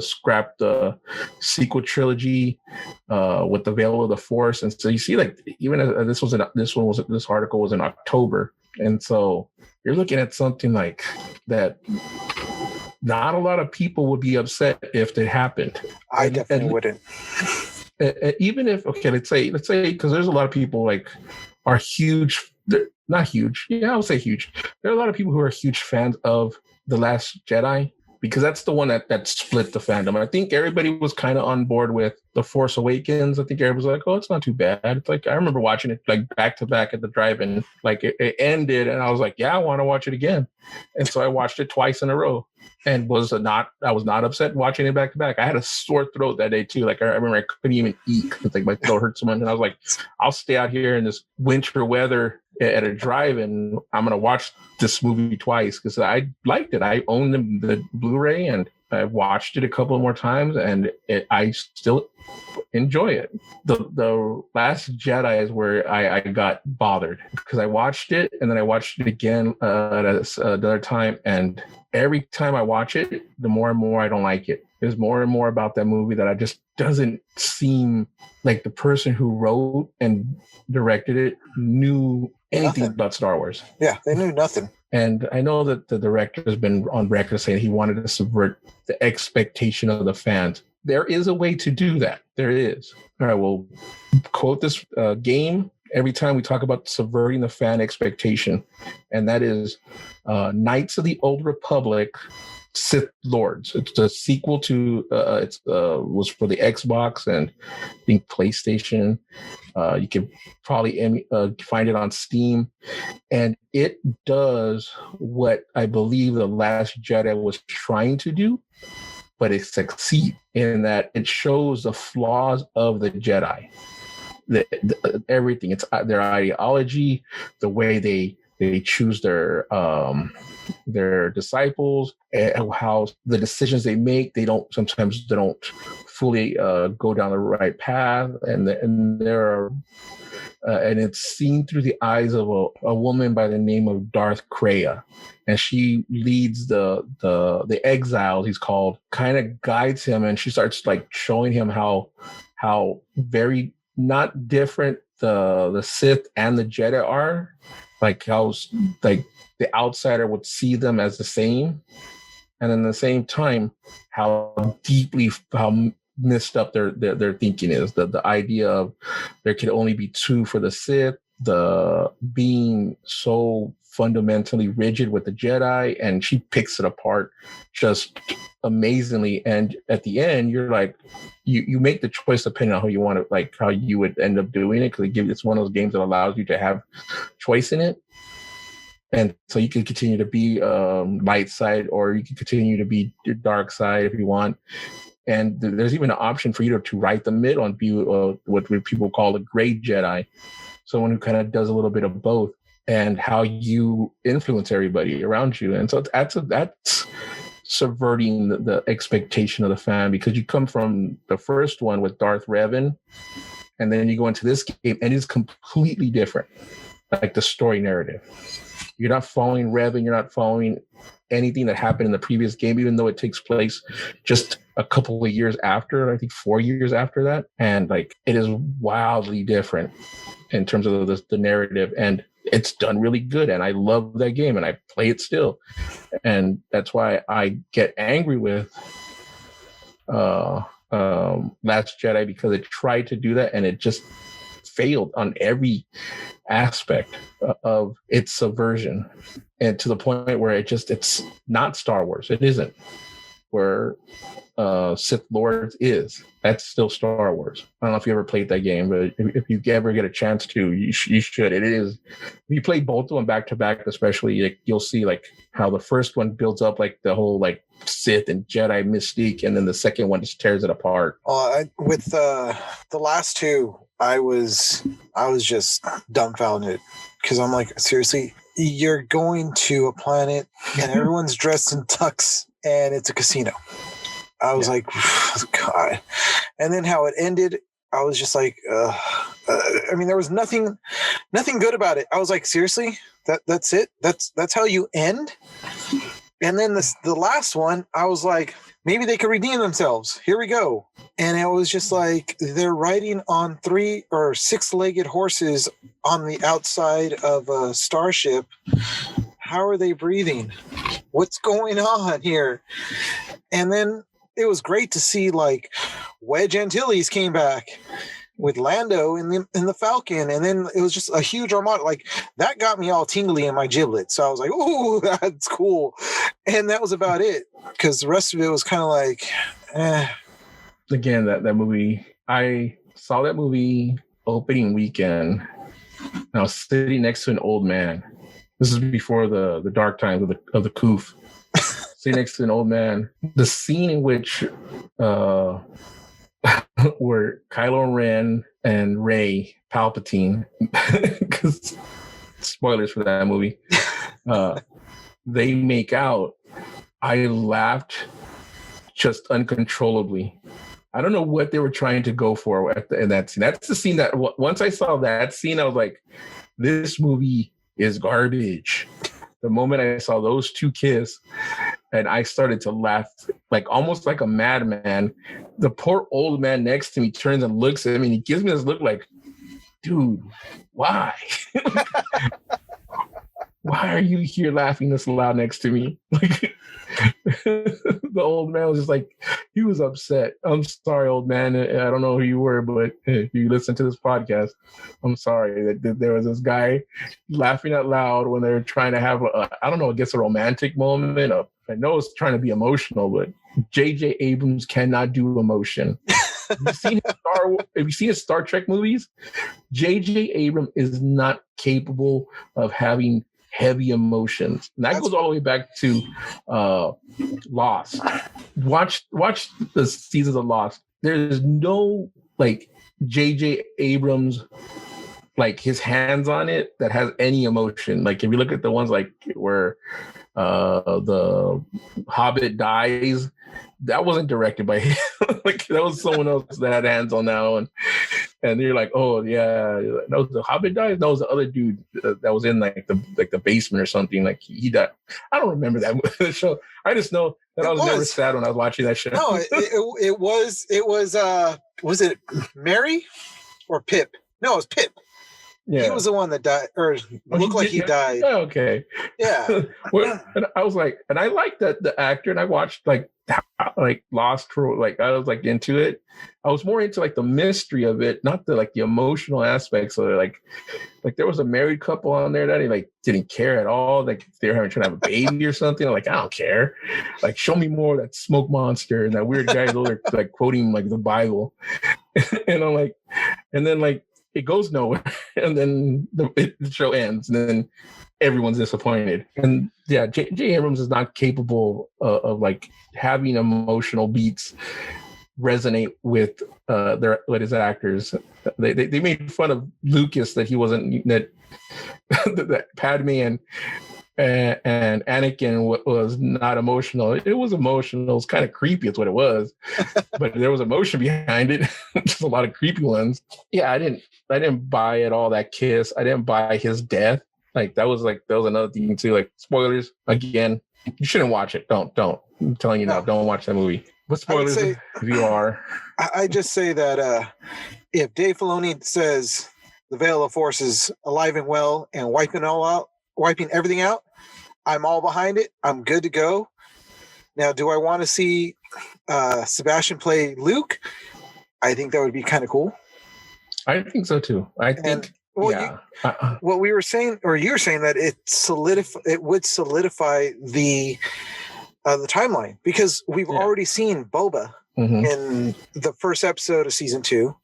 scrap the sequel trilogy with the Veil of the Force. And so you see, like, even this article was in October, and so you're looking at something like that. Not a lot of people would be upset if it happened. I definitely wouldn't. Even if, okay, let's say because there's a lot of people like are huge, not huge, yeah, I would say huge. There are a lot of people who are huge fans of The Last Jedi, because that's the one that split the fandom. I think everybody was kind of on board with The Force Awakens. I think everybody was like, oh, it's not too bad. It's like, I remember watching it like back to back at the drive-in, like it ended, and I was like, yeah, I want to watch it again. And so I watched it twice in a row, and I was not upset watching it back to back. I had a sore throat that day too. Like, I remember I couldn't even eat because like my throat hurt so much, and I was like, I'll stay out here in this winter weather at a drive-in. I'm gonna watch this movie twice because I liked it. I own the Blu-ray, and I watched it a couple more times, and I still enjoy it. The Last Jedi is where I got bothered, because I watched it and then I watched it again at another time, and every time I watch it, the more and more I don't like it. There's more and more about that movie that I just doesn't seem like the person who wrote and directed it knew anything about Star Wars. Yeah, they knew nothing. And I know that the director has been on record saying he wanted to subvert the expectation of the fans. There is a way to do that. There is. All right, we'll quote this game every time we talk about subverting the fan expectation. And that is Knights of the Old Republic, Sith Lords. It's a sequel to was for the Xbox and I think PlayStation. You can probably find it on Steam, and it does what I believe The Last Jedi was trying to do, but it succeeds in that it shows the flaws of the Jedi. Everything. It's their ideology, the way they choose their disciples, and how the decisions they make, they don't fully go down the right path, and there are and it's seen through the eyes of a woman by the name of Darth Kreia, and she leads the exiles, he's called, kind of guides him, and she starts like showing him how very not different the Sith and the Jedi are, like how like the outsider would see them as the same, and at the same time how messed up their thinking is. The idea of there could only be two for the Sith, the being so fundamentally rigid with the Jedi, and she picks it apart just amazingly. And at the end, you're like, you make the choice depending on how you want to, like how you would end up doing it, because it's one of those games that allows you to have choice in it. And so you can continue to be light side, or you can continue to be dark side if you want. And there's even an option for you to right the middle and be what people call a gray Jedi, someone who kind of does a little bit of both, and how you influence everybody around you. And so that's subverting the expectation of the fan, because you come from the first one with Darth Revan, and then you go into this game and it's completely different, like the story narrative. You're not following Revan. You're not following anything that happened in the previous game, even though it takes place just a couple of years after, I think 4 years after that. And like, it is wildly different in terms of the narrative, and it's done really good. And I love that game, and I play it still. And that's why I get angry with Last Jedi, because it tried to do that and it just failed on every aspect of its subversion, and to the point where it's not Star Wars. It isn't. Where Sith Lords is. That's still Star Wars. I don't know if you ever played that game, but if you ever get a chance to, you should. It is. If you play both of them back to back, especially, like, you'll see like how the first one builds up like the whole like Sith and Jedi mystique, and then the second one just tears it apart. With the last two, I was just dumbfounded, because I'm like, seriously, you're going to a planet and everyone's dressed in tux and it's a casino. I was like, God. And then how it ended, I was just like, I mean, there was nothing good about it. I was like, seriously, that's it? That's how you end? And then the last one, I was like, maybe they could redeem themselves. Here we go. And it was just like, they're riding on 3 or 6-legged horses on the outside of a starship. How are they breathing? What's going on here? And then it was great to see like Wedge Antilles came back with Lando in the Falcon, and then it was just a huge armada. Like, that got me all tingly in my giblets. So I was like, "Ooh, that's cool," and that was about it, because the rest of it was kind of like, eh. Again, that movie, I saw that movie opening weekend, and I was sitting next to an old man. This is before the dark times of the Koof. Sitting next to an old man. The scene in which where Kylo Ren and Rey Palpatine, because spoilers for that movie, they make out. I laughed just uncontrollably. I don't know what they were trying to go for in that scene. That's the scene that once I saw that scene, I was like, this movie is garbage. The moment I saw those two kiss, and I started to laugh, like almost like a madman. The poor old man next to me turns and looks at me, and he gives me this look like, dude, why? Why are you here laughing this loud next to me? Like, the old man was just like, he was upset. I'm sorry, old man. I don't know who you were, but if you listen to this podcast, I'm sorry that there was this guy laughing out loud when they were trying to have I don't know, I guess a romantic moment. I know it's trying to be emotional, but J.J. Abrams cannot do emotion. Have you seen his Star Trek movies? J.J. Abrams is not capable of having heavy emotions. And that goes all the way back to Lost. Watch the seasons of Lost. There's no like J.J. Abrams, like his hands on it, that has any emotion. Like if you look at the ones like where the Hobbit dies, that wasn't directed by him. Like that was someone else that had hands on that one. And you're like, oh yeah, no, the Hobbit dies. No, it was the other dude that was in like the basement or something. Like he died. I don't remember that show. I just know that I was never sad when I was watching that show. No, it was. Was it Mary or Pip? No, it was Pip. Yeah. He was the one that died, or looked like he died. Oh, okay. Yeah. And I was like, and I liked the actor, and I watched like Lost for like I was like into it. I was more into like the mystery of it, not the like the emotional aspects of it. Like there was a married couple on there that he like didn't care at all. Like they were trying to have a baby or something. I'm like, I don't care. Like show me more of that smoke monster and that weird guy over there like quoting like the Bible. And I'm like, and then like it goes nowhere, and then the show ends, and then everyone's disappointed. And yeah, J. Abrams is not capable of like having emotional beats resonate with his actors. They made fun of Lucas that he wasn't that Padme and Anakin was not emotional. It was emotional. It was kind of creepy. It's what it was, but there was emotion behind it. Just a lot of creepy ones. Yeah, I didn't buy at all that kiss. I didn't buy his death. Like that was another thing too. Like spoilers again. You shouldn't watch it. Don't. I'm telling you now. Don't watch that movie. But spoilers if you are. I just say that if Dave Filoni says the Veil of Force is alive and well and wiping everything out, I'm all behind it. I'm good to go. Now, do I want to see Sebastian play Luke? I think that would be kind of cool. I think so too. What we were saying, or you were saying that it would solidify the timeline, because we've already seen Boba in the first episode of season 2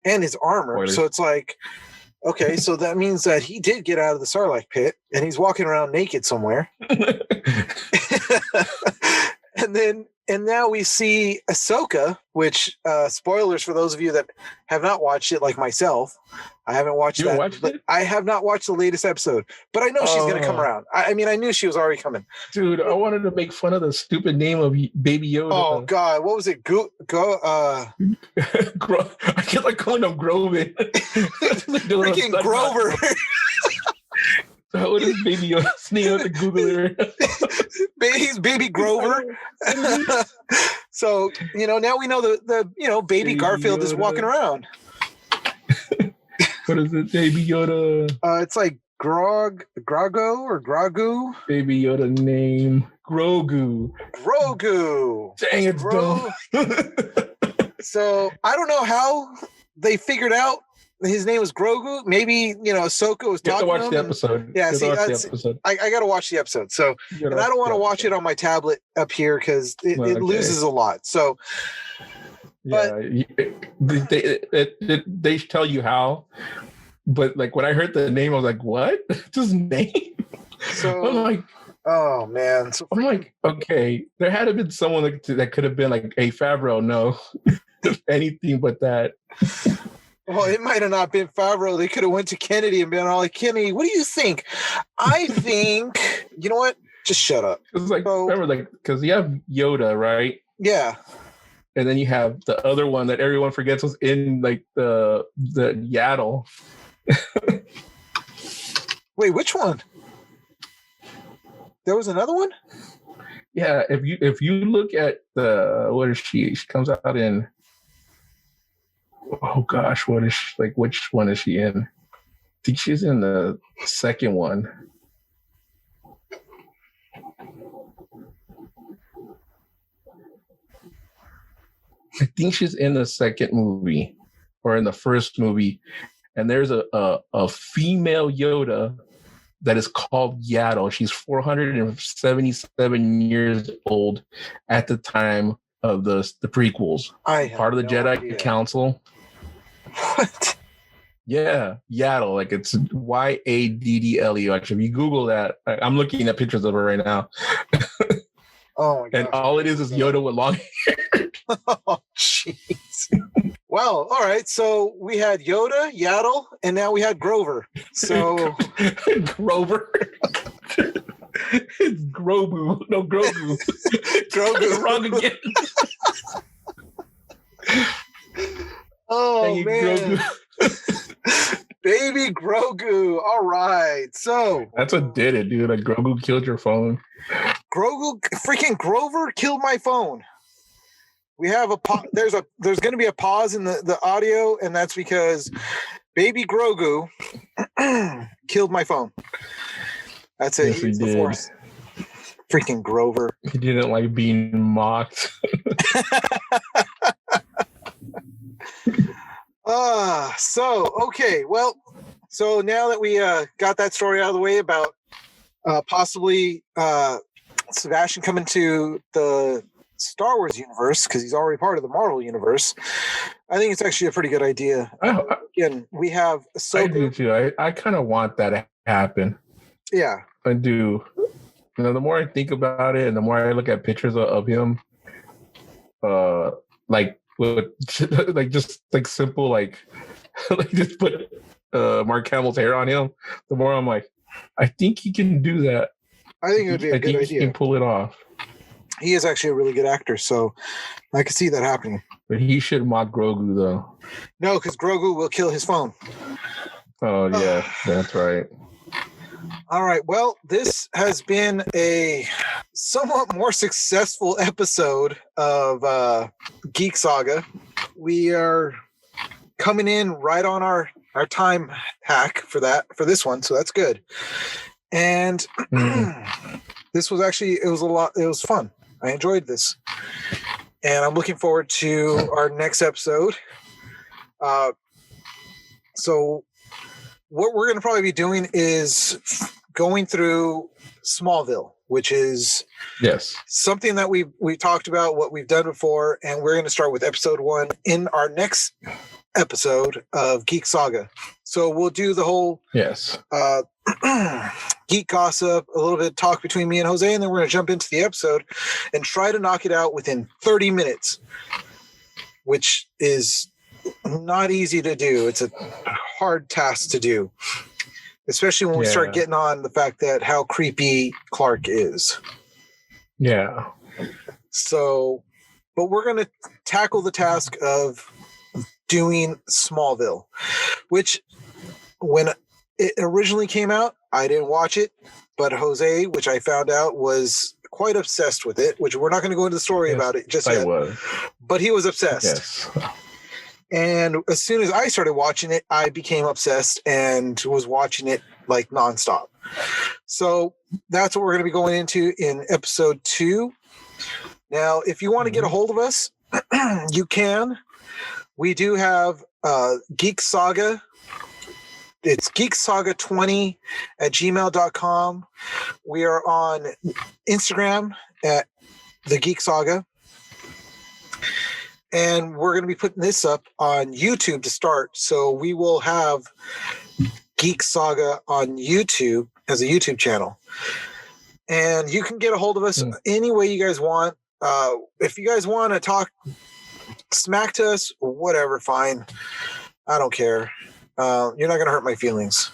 and his armor. Spoilers. So it's like, okay, so that means that he did get out of the Sarlacc pit and he's walking around naked somewhere. And now we see Ahsoka, which spoilers for those of you that have not watched it, like myself. I haven't watched that. Watched it? I have not watched the latest episode, but I know she's going to come around. I mean, I knew she was already coming. Dude, I wanted to make fun of the stupid name of Baby Yoda. Oh God, what was it? I kept like calling him Grover. Freaking Grover. So what is Baby Yoda's name? The Googler. He's Baby Grover. So now we know the baby Garfield Yoda is walking around. What is it, Baby Yoda? It's like Grogu or Grogu. Baby Yoda name Grogu. Dang, it's dumb. So I don't know how they figured out his name was Grogu. Maybe Ahsoka was talking to him. Watch the episode. Yeah, see, I got to watch the episode. So, and I don't want to watch it on my tablet up here because it loses a lot. So, but they tell you how. But like when I heard the name, I was like, "What? His name?" So I'm like, "Oh man!" So I'm like, "Okay, there had to have been someone that could have been like, hey, Favreau, no, anything but that." Well, it might have not been Favreau. They could have went to Kennedy and been all like, "Kennedy, what do you think?" I think, you know what? Just shut up. It's like, remember, like, because you have Yoda, right? Yeah. And then you have the other one that everyone forgets was in like the Yaddle. Wait, which one? There was another one? Yeah, if you look at what is she? She comes out in, oh gosh, what is she, like, which one is she in? I think she's in the second one. I think she's in the second movie or in the first movie. And there's a female Yoda that is called Yaddle. She's 477 years old at the time of the prequels. Part of the Jedi Council. What? Yeah, Yaddle. Like it's Yaddle. Actually, if you Google that, I'm looking at pictures of her right now. Oh my god! And all it is Yoda with long hair. Oh jeez. Well, all right. So we had Yoda, Yaddle, and now we had Grover. So Grover. It's Grogu. No, Grogu. Grogu. Wrong again. Oh man. Grogu. Baby Grogu. All right. So that's what did it, dude. Like Grogu killed your phone. Freaking Grover killed my phone. We have there's going to be a pause in the audio, and that's because Baby Grogu killed my phone. That's it. Yes, he did. Force. Freaking Grover. He didn't like being mocked. Okay. Well, so now that we got that story out of the way about possibly Sebastian coming to the Star Wars universe, because he's already part of the Marvel universe, I think it's actually a pretty good idea. Again, we have I do too. I kind of want that to happen. Yeah, I do. The more I think about it, and the more I look at pictures of him, like with like just like simple like just put Mark Hamill's hair on him, the more I'm like, I think he can do that. I think it would be a good idea. He can pull it off. He is actually a really good actor, so I can see that happening. But he should mock Grogu, though. No, because Grogu will kill his phone. Oh, yeah, that's right. All right. Well, this has been a somewhat more successful episode of Geek Saga. We are coming in right on our time hack for this one, so that's good. And this was actually, it was fun. I enjoyed this. And I'm looking forward to our next episode. So what we're going to probably be doing is going through Smallville, which is something that we talked about, what we've done before, and we're going to start with episode 1 in our next episode of Geek Saga. So we'll do the whole geek gossip, a little bit of talk between me and Jose, and then we're going to jump into the episode and try to knock it out within 30 minutes, which is not easy to do. It's a hard task to do, especially when we start getting on the fact that how creepy Clark is. Yeah. So, but we're going to tackle the task of doing Smallville, which when it originally came out, I didn't watch it, but Jose, which I found out, was quite obsessed with it, which we're not going to go into the story about it just yet. But he was obsessed. Yes. And as soon as I started watching it, I became obsessed and was watching it like nonstop. So that's what we're going to be going into in episode 2. Now, if you want to get a hold of us, you can. We do have Geek Saga. It's geeksaga20@gmail.com. We are on Instagram at the Geek Saga. And we're going to be putting this up on YouTube to start. So we will have Geek Saga on YouTube as a YouTube channel. And you can get a hold of us any way you guys want. If you guys want to talk smack to us, whatever, fine. I don't care. You're not going to hurt my feelings.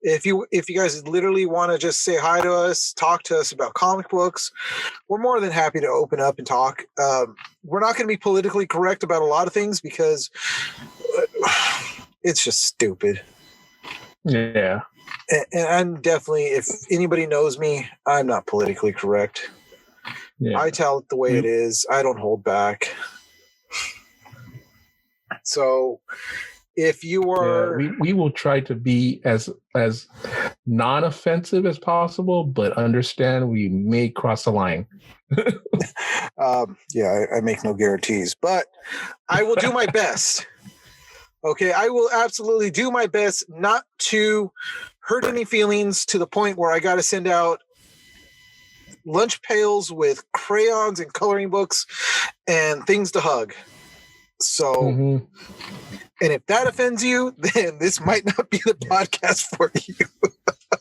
If you guys literally want to just say hi to us, talk to us about comic books, we're more than happy to open up and talk. We're not going to be politically correct about a lot of things because it's just stupid. Yeah. And I'm definitely, if anybody knows me, I'm not politically correct. Yeah. I tell it the way it is. I don't hold back. So if you are... we will try to be as non-offensive as possible, but understand we may cross the line. I make no guarantees, but I will do my best. Okay, I will absolutely do my best not to hurt any feelings to the point where I got to send out lunch pails with crayons and coloring books and things to hug. So, and if that offends you, then this might not be the podcast for you.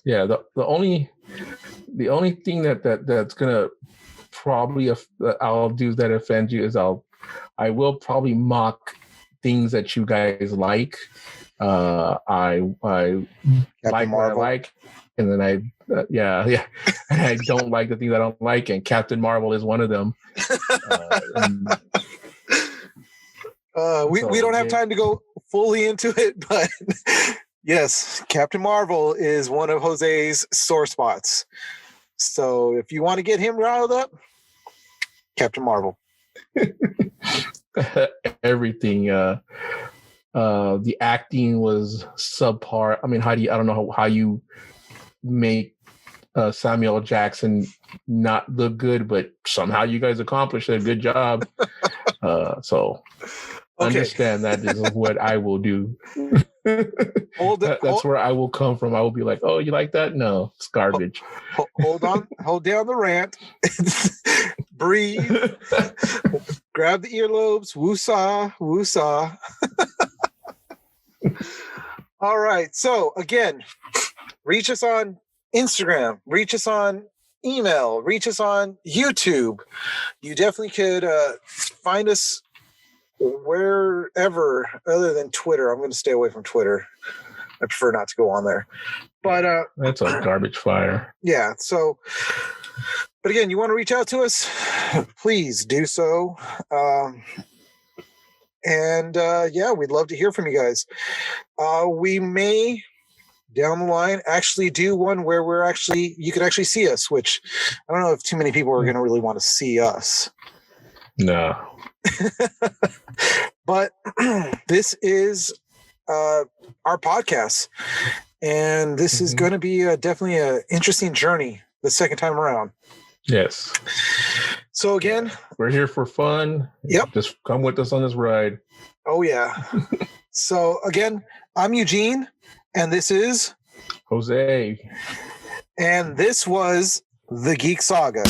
Yeah, the only thing that's gonna probably I'll do that offend you is I will probably mock things that you guys like. I like what I like, and then I and I don't like the things I don't like, and Captain Marvel is one of them. We don't have time to go fully into it, but yes, Captain Marvel is one of Jose's sore spots. So if you want to get him riled up, Captain Marvel. Everything. The acting was subpar. I mean, I don't know how you make Samuel Jackson not look good, but somehow you guys accomplished a good job. So understand that is what I will do. That's where I will come from. I will be like, oh, you like that? No, it's garbage. Hold on. Hold down the rant. Breathe. Grab the earlobes. Woo-saw. Woo-saw. All right. So again, reach us on Instagram. Reach us on email. Reach us on YouTube. You definitely could find us wherever other than Twitter. I'm going to stay away from Twitter. I prefer not to go on there. But that's a garbage fire. Yeah. So, but again, you want to reach out to us, please do so. We'd love to hear from you guys. We may down the line actually do one where you could actually see us, which I don't know if too many people are going to really want to see us. No. But this is our podcast, and this is going to be definitely an interesting journey the second time around. Yes. So again, we're here for fun. Yep. Just come with us on this ride. Oh yeah. So again, I'm Eugene, and this is Jose. And this was the Geek Saga.